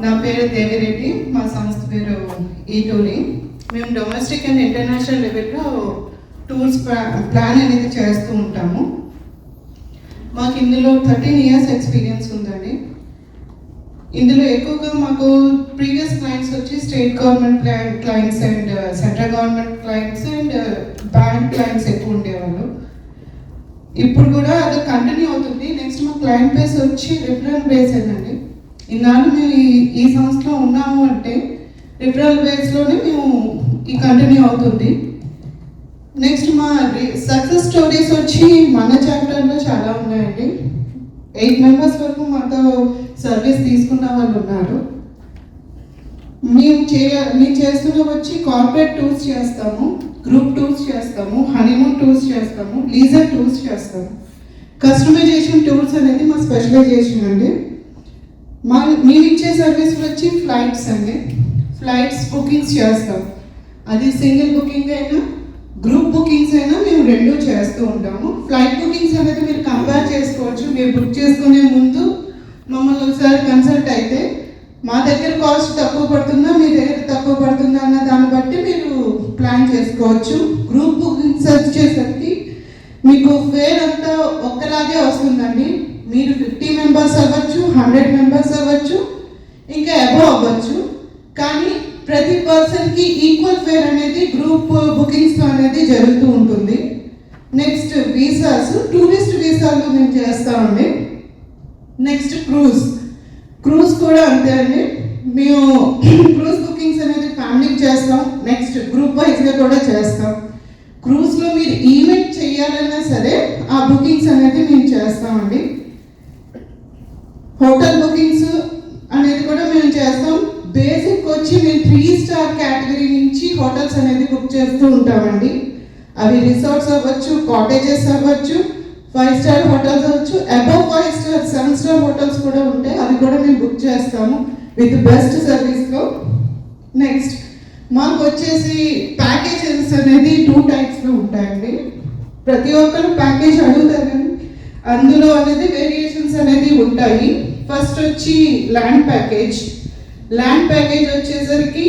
నా పేరు దేవిరెడ్డి, మా సంస్థ పేరు ఈటూరి. మేము డొమెస్టిక్ అండ్ ఇంటర్నేషనల్ లెవెల్లో టూర్స్ ప్లాన్ అనేది చేస్తూ ఉంటాము. మాకు ఇందులో 13 years ఎక్స్పీరియన్స్ ఉందండి. ఇందులో ఎక్కువగా మాకు ప్రీవియస్ క్లయింట్స్ వచ్చి state government clients and central government clients and bank clients ఎక్కువ ఉండేవాళ్ళు. ఇప్పుడు కూడా అది కంటిన్యూ అవుతుంది. నెక్స్ట్ మా క్లయింట్ బేస్ వచ్చి రిఫరల్ బేస్ అండి. ఇన్నాళ్ళు మేము ఈ సంస్థలో ఉన్నాము అంటే రిఫరల్ బేస్లోనే మేము ఈ కంటిన్యూ అవుతుంది. నెక్స్ట్ మా సక్సెస్ స్టోరీస్ వచ్చి మన చాప్టర్లో చాలా ఉన్నాయండి. 8 members వరకు మాతో సర్వీస్ తీసుకున్న వాళ్ళు ఉన్నారు. మేము చేస్తున్న వచ్చి కార్పొరేట్ టూర్స్ చేస్తాము, గ్రూప్ టూర్స్ చేస్తాము, హనీమూన్ టూర్స్ చేస్తాము, లీజర్ టూర్స్ చేస్తాము. కస్టమైజేషన్ టూర్స్ అనేది మా స్పెషలైజేషన్ అండి. మేము ఇచ్చే సర్వీస్ వచ్చి ఫ్లైట్స్ అండి. ఫ్లైట్స్ బుకింగ్స్ చేస్తాం. అది సింగిల్ బుకింగ్ అయినా గ్రూప్ బుకింగ్స్ అయినా మేము రెండూ చేస్తూ ఉంటాము. ఫ్లైట్ బుకింగ్స్ అనేది మీరు కంపేర్ చేసుకోవచ్చు. మీరు బుక్ చేసుకునే ముందు మమ్మల్ని ఒకసారి కన్సల్ట్ అయితే మా దగ్గర కాస్ట్ తక్కువ పడుతుందా, మీ దగ్గర తక్కువ పడుతుందా అన్న దాన్ని బట్టి మీరు ప్లాన్ చేసుకోవచ్చు. గ్రూప్ బుకింగ్స్ వచ్చేసరికి మీకు ఫేర్ అంతా ఒక్కలాగే వస్తుందండి. మీరు 50 members అవ్వచ్చు, 100 members అవ్వచ్చు, ఇంకా అబవ్ అవ్వచ్చు. కానీ ప్రతి పర్సన్కి ఈక్వల్ ఫేర్ అనేది గ్రూప్ బుకింగ్స్లో అనేది జరుగుతూ ఉంటుంది. నెక్స్ట్ వీసాస్, టూరిస్ట్ వీసాలు మేము చేస్తామండి. నెక్స్ట్ క్రూజ్ కూడా అంతే అండి. మేము క్రూజ్ బుకింగ్స్ అనేది ఫ్యామిలీకి చేస్తాం. నెక్స్ట్ గ్రూప్ వైజ్గా కూడా చేస్తాం. క్రూజ్లో మీరు ఈవెంట్ చేయాలన్నా సరే ఆ బుకింగ్స్ అనేది మేము చేస్తామండి. హోటల్ బుకింగ్స్ అనేది కూడా మేము చేస్తాం. బేసిక్ వచ్చి మేము 3 star కేటగిరీ నుంచి హోటల్స్ అనేది బుక్ చేస్తూ ఉంటామండి. అవి రిసార్ట్స్ అవ్వచ్చు, కాటేజెస్ అవ్వచ్చు, 5 star హోటల్స్ అవ్వచ్చు, అబవ్ 5 star 7 star హోటల్స్ కూడా ఉంటాయి. అవి కూడా మేము బుక్ చేస్తాము విత్ బెస్ట్ సర్వీస్లో. నెక్స్ట్ మాకు వచ్చేసి ప్యాకేజెస్ అనేది 2 typesలో ఉంటాయండి. ప్రతి ఒక్కరు ప్యాకేజ్ అడుగుతారు కానీ అందులో అనేది వేరియేషన్స్ అనేది ఉంటాయి. ఫస్ట్ వచ్చి ల్యాండ్ ప్యాకేజ్ వచ్చేసరికి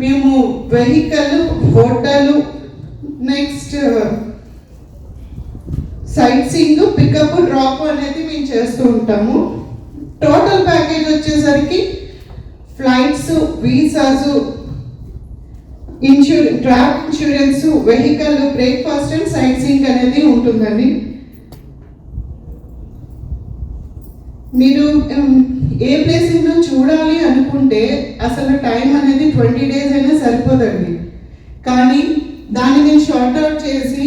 మేము vehicle, hotel, next sightseeing, pickup, drop అనేది మేము చేస్తూ ఉంటాము. టోటల్ ప్యాకేజ్ వచ్చేసరికి flights, visas, travel insurance, vehicle, breakfast and sightseeing అనేది ఉంటుందండి. మీరు ఏ ప్లేసింగ్లో చూడాలి అనుకుంటే అసలు టైం అనేది 20 days అయినా సరిపోదండి. కానీ దాన్ని నేను షార్ట్ అవుట్ చేసి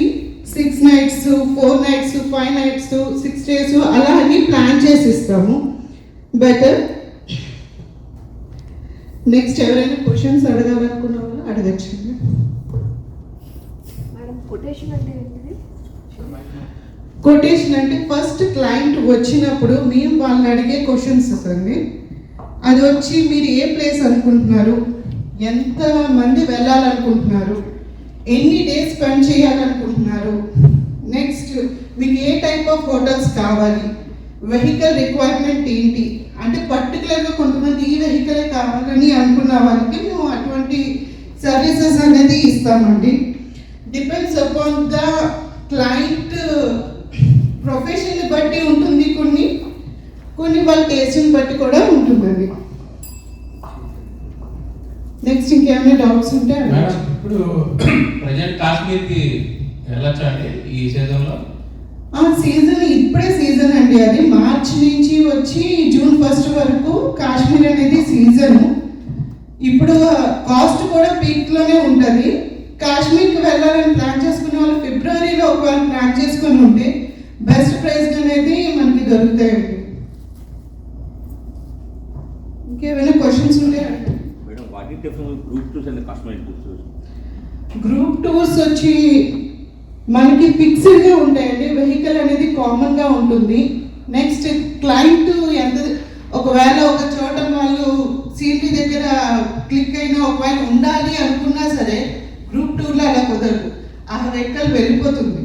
6 nights, 4 nights, 5 nights, 6 days అలా అన్ని ప్లాన్ చేసి ఇస్తాము. బెటర్ నెక్స్ట్ ఎవరైనా క్వశ్చన్స్ అడగాలనుకున్న వాళ్ళు అడగచ్చు. కొటేషన్ అంటే ఫస్ట్ క్లయింట్ వచ్చినప్పుడు మేము వాళ్ళని అడిగే క్వశ్చన్స్ అండి. అది వచ్చి మీరు ఏ ప్లేస్ అనుకుంటున్నారు, ఎంత మంది వెళ్ళాలనుకుంటున్నారు, ఎన్ని డేస్ స్పెండ్ చేయాలనుకుంటున్నారు, నెక్స్ట్ మీకు ఏ టైప్ ఆఫ్ హోటల్స్ కావాలి, వెహికల్ రిక్వైర్మెంట్ ఏంటి అంటే పర్టికులర్గా కొంతమంది ఈ వెహికలే కావాలని అనుకున్న వాళ్ళకి మేము అటువంటి సర్వీసెస్ అనేది ఇస్తామండి. Depends upon the client profession బట్టి ఉంటుంది, కొన్ని వాళ్ళ టేస్ట్ని బట్టి కూడా ఉంటుందండి. నెక్స్ట్ ఇంకేమైనా డౌట్స్ ఉంటే ఇప్పుడు ప్రజెంట్ కాశ్మీర్కి వెళ్ళొచ్చా అండి ఈ సీజన్లో? సీజన్ ఇప్పుడే సీజన్ అండి. అది మార్చ్ నుంచి వచ్చి June 1st వరకు కాశ్మీర్ అనేది సీజన్. ఇప్పుడు కాస్ట్ కూడా పీక్లోనే ఉంటుంది. కాశ్మీర్కి వెళ్ళాలని ప్లాన్ చేసుకునే వాళ్ళు ఫిబ్రవరిలో ఒకవేళ ప్లాన్ చేసుకొని ఉంటే బెస్ట్ ప్రైస్ అనేది మనకి దొరుకుతాయండి. ఇంకేమైనా క్వశ్చన్స్ ఉంటాయండి? గ్రూప్ టూర్స్ వచ్చి మనకి ఫిక్స్డ్గా ఉంటాయండి. వెహికల్ అనేది కామన్గా ఉంటుంది. నెక్స్ట్ క్లయింట్ ఎంత ఒకవేళ ఒక చోట వాళ్ళు సీట్ దగ్గర క్లిక్ అయినా ఒకవేళ ఉండాలి అనుకున్నా సరే గ్రూప్ టూర్లో అలా కుదరదు. ఆ వెహికల్ వెళ్ళిపోతుంది.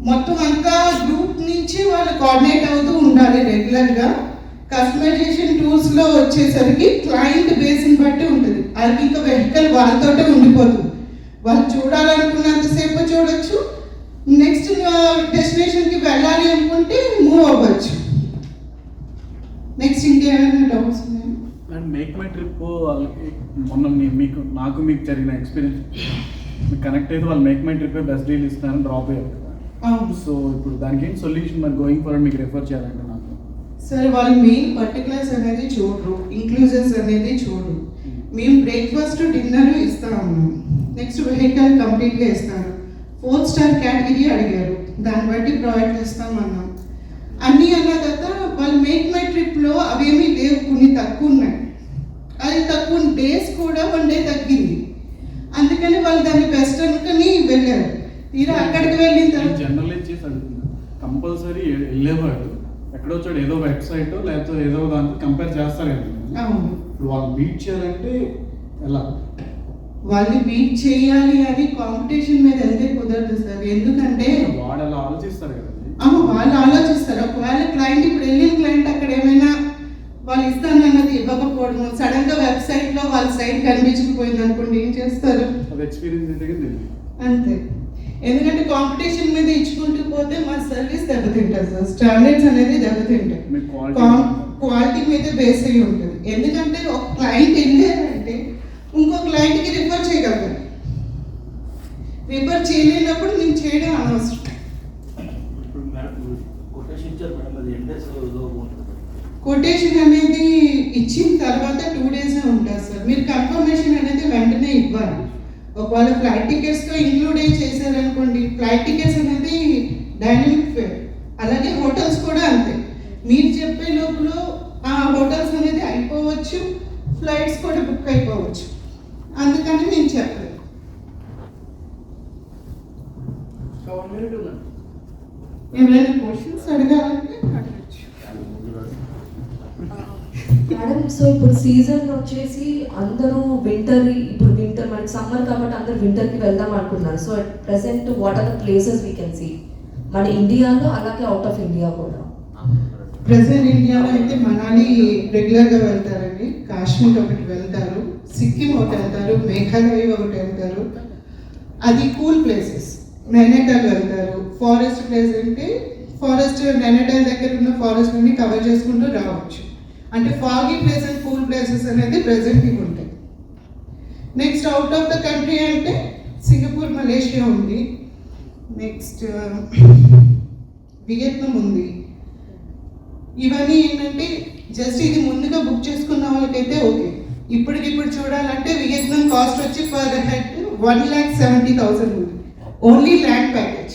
మొత్తం అంతా గ్రూప్ నుంచి వాళ్ళు కోఆర్డినేట్ అవుతూ ఉండాలి రెగ్యులర్గా. కస్టమైజేషన్ టూల్స్లో వచ్చేసరికి క్లయింట్ బేస్ని బట్టి ఉంటుంది. అది ఇంకా వెహికల్ వాళ్ళతోటే ఉండిపోతుంది. వాళ్ళు చూడాలనుకున్నంతసేపు చూడొచ్చు, నెక్స్ట్ డెస్టినేషన్కి వెళ్ళాలి అనుకుంటే మూవ్ అవ్వచ్చు. నెక్స్ట్ ఇంకేమైనా డౌట్స్ ఉన్నాయా? అండ్ మేక్ మై ట్రిప్ మొన్న నాకు మీకు జరిగిన ఎక్స్పీరియన్స్ మీకు కనెక్ట్ అయితే వాళ్ళు make my trip best deal ఇస్తారని డ్రాప్ అయ్యారు కదా. సో ఇప్పుడు దానికి ఏం సొల్యూషన్ మరి గోయింగ్ ఫర్ మీకు రెఫర్ చేయాలంటే నాకు సరే, వాళ్ళు మెయిన్ పర్టికులర్స్ అనేది చూడరు, ఇంక్లూజన్స్ అనేది చూడరు. మేము బ్రేక్ఫాస్ట్ డిన్నర్ ఇస్తా ఉన్నాం, నెక్స్ట్ వెహికల్ కంప్లీట్గా ఇస్తారు. 4 స్టార్ కేటగిరీ అడిగారు, దాన్ని బట్టి ప్రొవైడ్ చేస్తామన్నాం. అన్నీ అన్న తర్వాత వాళ్ళు మేక్ మై ట్రిప్లో అవేమీ లేవు, కొన్ని తక్కువ ఉన్నాయి. అది తక్కువ డేస్ కూడా 1 డే తగ్గింది, అందుకని వాళ్ళు దాన్ని బెస్ట్ అనుకుని వెళ్ళారు. తీరా అక్కడికి వెళ్ళిన తర్వాత జనరలైజ్ చేసి అడుగుతున్నా, కంపల్సరీ వెళ్ళేవాడు ఎక్కడో చోటు ఏదో వెబ్సైట్ లేకపోతే ఏదో దాంట్లో కంపేర్ చేస్తారు కదా. అవును, ఇప్పుడు వాళ్ళు బీట్ చేయాలంటే ఎలా? వాళ్ళని బీట్ చేయాలి అని కాంపిటీషన్ మీద వెళ్తే కుదరదు సార్. ఎందుకంటే వాడు అలా ఆలోచిస్తారు కదా. వాళ్ళు ఆలోచిస్తారు. ఒకవేళ క్లయింట్ ఇప్పుడు వెళ్ళిన క్లయింట్ అక్కడ ఏమైనా వాళ్ళు ఇస్తానన్నది ఇవ్వకపోవడము, సడన్ గా వెబ్సైట్ లో వాళ్ళ సైట్ కనిపించకపోయింది అనుకోండి, ఏం చేస్తారు? అది ఎక్స్పీరియన్స్ అయితే తెలియదు అంతే. ఎందుకంటే కాంపిటీషన్ మీద ఇచ్చుకుంటూ పోతే మా సర్వీస్ దెబ్బతింటుంది సార్, స్టాండర్డ్స్ అనేది దెబ్బతింటాయి. క్వాలిటీ మీద బేస్ అయ్యి ఉంటుంది. ఎందుకంటే ఒక క్లయింట్ వెళ్ళారంటే ఇంకో క్లయింట్కి రిఫర్ చేయగలరు, రిఫర్ చేయలేనప్పుడు మేము చేయడం అనవసరం. కొటేషన్ అనేది ఇచ్చిన తర్వాత 2 days ఉంటుంది సార్. మీరు కన్ఫర్మేషన్ అనేది వెంటనే ఇవ్వాలి. ఒకవేళ ఫ్లైట్ టికెట్స్తో ఇంక్లూడ్ చేశారనుకోండి, ఫ్లైట్ టికెట్స్ అనేది డైనమిక్ ఫేర్. అలాగే హోటల్స్ కూడా అంతే, మీరు చెప్పే లోపల ఆ హోటల్స్ అనేది అయిపోవచ్చు, ఫ్లైట్స్ కూడా బుక్ అయిపోవచ్చు. అందుకని నేను చెప్పలేదు. ఏమైనా క్వశ్చన్స్ అడగాలంటే అడగచ్చు. మేడం, సో ఇప్పుడు సీజన్ వచ్చేసి అందరూ వింటర్, ఇప్పుడు వింటర్ మనకి సమ్మర్ కాబట్టి అందరూ వింటర్కి వెళ్దాం అనుకుంటున్నారు. So at present what are the places we can see మన ఇండియాలో, అలాగే అవుట్ ఆఫ్ ఇండియా కూడా? ప్రెసెంట్ ఇండియాలో అయితే మనాలి రెగ్యులర్గా వెళ్తారండి, కాశ్మీర్ ఒకటి వెళ్తారు, సిక్కిం ఒకటి వెళ్తారు, మేఘాలయ ఒకటి వెళ్తారు. అది కూల్ ప్లేసెస్. నైనిటాల్ వెళ్తారు. ఫారెస్ట్ ప్లేస్ అంటే ఫారెస్ట్, నైనిటాల్ దగ్గర ఉన్న ఫారెస్ట్ అన్ని కవర్ చేసుకుంటూ రావచ్చు. అంటే foggy place and cool places అనేది ప్రెసెంట్గా ఉంటాయి. Next out of the country అంటే సింగపూర్, మలేషియా ఉంది. నెక్స్ట్ వియత్నాం ఉంది. ఇవన్నీ ఏంటంటే జస్ట్ ఇది ముందుగా బుక్ చేసుకున్న వాళ్ళకైతే ఓకే. ఇప్పటికిప్పుడు చూడాలంటే వియత్నాం కాస్ట్ వచ్చి పర్ హెడ్ 1,70,000 ఉంది, ఓన్లీ ల్యాండ్ ప్యాకేజ్.